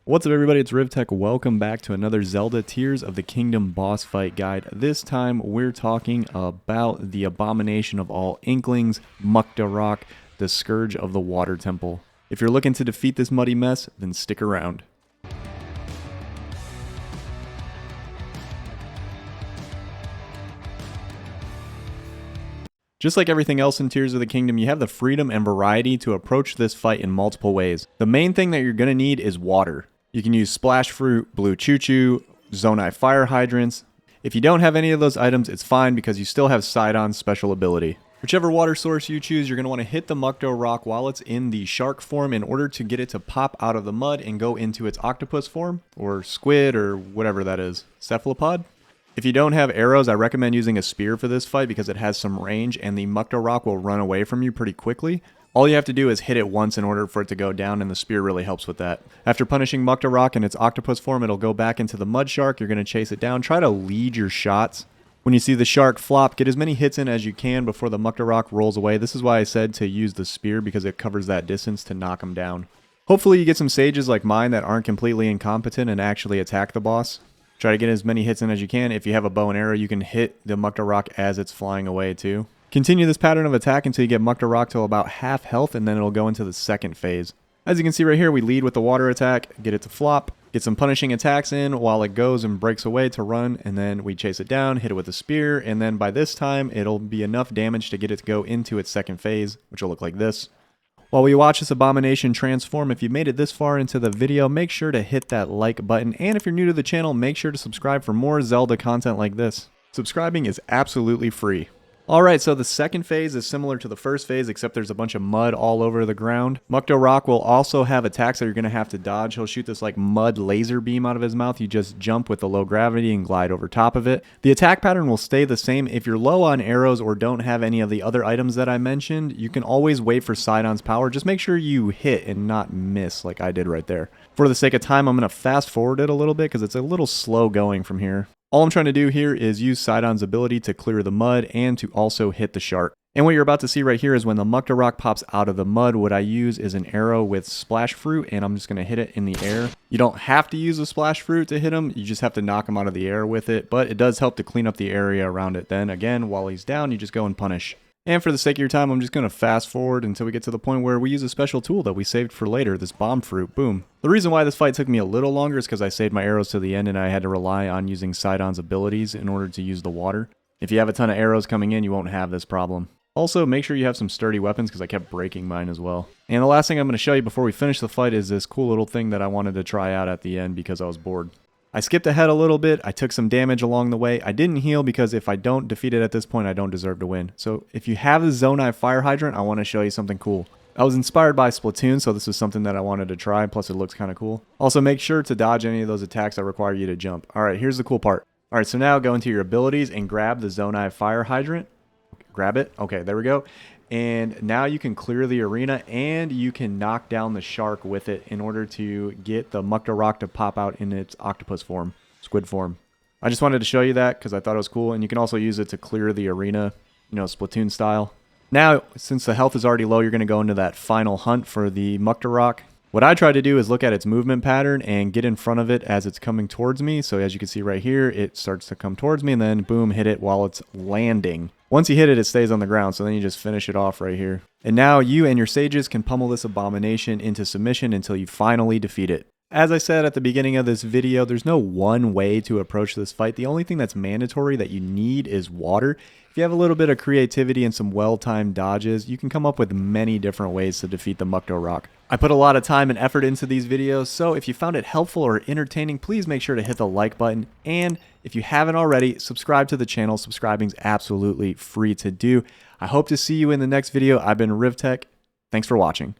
What's up everybody, it's RivTech. Welcome back to another Zelda Tears of the Kingdom boss fight guide. This time we're talking about the abomination of all inklings, MUCKTORok, the Scourge of the Water Temple. If you're looking to defeat this muddy mess, then stick around. Just like everything else in Tears of the Kingdom, you have the freedom and variety to approach this fight in multiple ways. The main thing that you're going to need is water. You can use Splash Fruit, Blue Choo Choo, Zonai Fire Hydrants. If you don't have any of those items, it's fine because you still have Sidon's special ability. Whichever water source you choose, you're going to want to hit the MUCKTORok while it's in the shark form in order to get it to pop out of the mud and go into its octopus form, or squid, or whatever that is. Cephalopod? If you don't have arrows, I recommend using a spear for this fight because it has some range and the MUCKTORok will run away from you pretty quickly. All you have to do is hit it once in order for it to go down, and the spear really helps with that. After punishing MUCKTORok in its octopus form, it'll go back into the mud shark. You're going to chase it down. Try to lead your shots. When you see the shark flop, get as many hits in as you can before the MUCKTORok rolls away. This is why I said to use the spear, because it covers that distance to knock him down. Hopefully you get some sages like mine that aren't completely incompetent and actually attack the boss. Try to get as many hits in as you can. If you have a bow and arrow, you can hit the MUCKTORok as it's flying away too. Continue this pattern of attack until you get MUCKTORok to about half health, and then it'll go into the second phase. As you can see right here, we lead with the water attack, get it to flop, get some punishing attacks in while it goes and breaks away to run, and then we chase it down, hit it with a spear, and then by this time, it'll be enough damage to get it to go into its second phase, which will look like this. While we watch this abomination transform, if you made it this far into the video, make sure to hit that like button, and if you're new to the channel, make sure to subscribe for more Zelda content like this. Subscribing is absolutely free. Alright, so the second phase is similar to the first phase, except there's a bunch of mud all over the ground. MUCKTORok will also have attacks that you're going to have to dodge. He'll shoot this like mud laser beam out of his mouth. You just jump with the low gravity and glide over top of it. The attack pattern will stay the same. If you're low on arrows or don't have any of the other items that I mentioned, you can always wait for Sidon's power. Just make sure you hit and not miss like I did right there. For the sake of time, I'm going to fast forward it a little bit because it's a little slow going from here. All I'm trying to do here is use Sidon's ability to clear the mud and to also hit the shark. And what you're about to see right here is when the MUCKTORok pops out of the mud, what I use is an arrow with Splash Fruit, and I'm just going to hit it in the air. You don't have to use a Splash Fruit to hit him, you just have to knock him out of the air with it, but it does help to clean up the area around it. Then again, while he's down, you just go and punish. And for the sake of your time, I'm just going to fast forward until we get to the point where we use a special tool that we saved for later, this bomb fruit. Boom. The reason why this fight took me a little longer is because I saved my arrows to the end and I had to rely on using Sidon's abilities in order to use the water. If you have a ton of arrows coming in, you won't have this problem. Also, make sure you have some sturdy weapons because I kept breaking mine as well. And the last thing I'm going to show you before we finish the fight is this cool little thing that I wanted to try out at the end because I was bored. I skipped ahead a little bit, I took some damage along the way. I didn't heal because if I don't defeat it at this point, I don't deserve to win. So if you have the Zonai Fire Hydrant, I want to show you something cool. I was inspired by Splatoon, so this was something that I wanted to try, plus it looks kind of cool. Also, make sure to dodge any of those attacks that require you to jump. Alright, here's the cool part. Alright, so now go into your abilities and grab the Zonai Fire Hydrant. Grab it. Okay, there we go. And now you can clear the arena and you can knock down the shark with it in order to get the MUCKTORok to pop out in its octopus form, squid form. I just wanted to show you that because I thought it was cool, and you can also use it to clear the arena, you know, Splatoon style. Now, since the health is already low, you're going to go into that final hunt for the MUCKTORok. What I try to do is look at its movement pattern and get in front of it as it's coming towards me. So as you can see right here, it starts to come towards me and then boom, hit it while it's landing. Once you hit it, it stays on the ground, so then you just finish it off right here. And now you and your sages can pummel this abomination into submission until you finally defeat it. As I said at the beginning of this video, there's no one way to approach this fight. The only thing that's mandatory that you need is water. If you have a little bit of creativity and some well-timed dodges, you can come up with many different ways to defeat the MUCKTORok. I put a lot of time and effort into these videos, so if you found it helpful or entertaining, please make sure to hit the like button. And if you haven't already, subscribe to the channel. Subscribing is absolutely free to do. I hope to see you in the next video. I've been RivTech. Thanks for watching.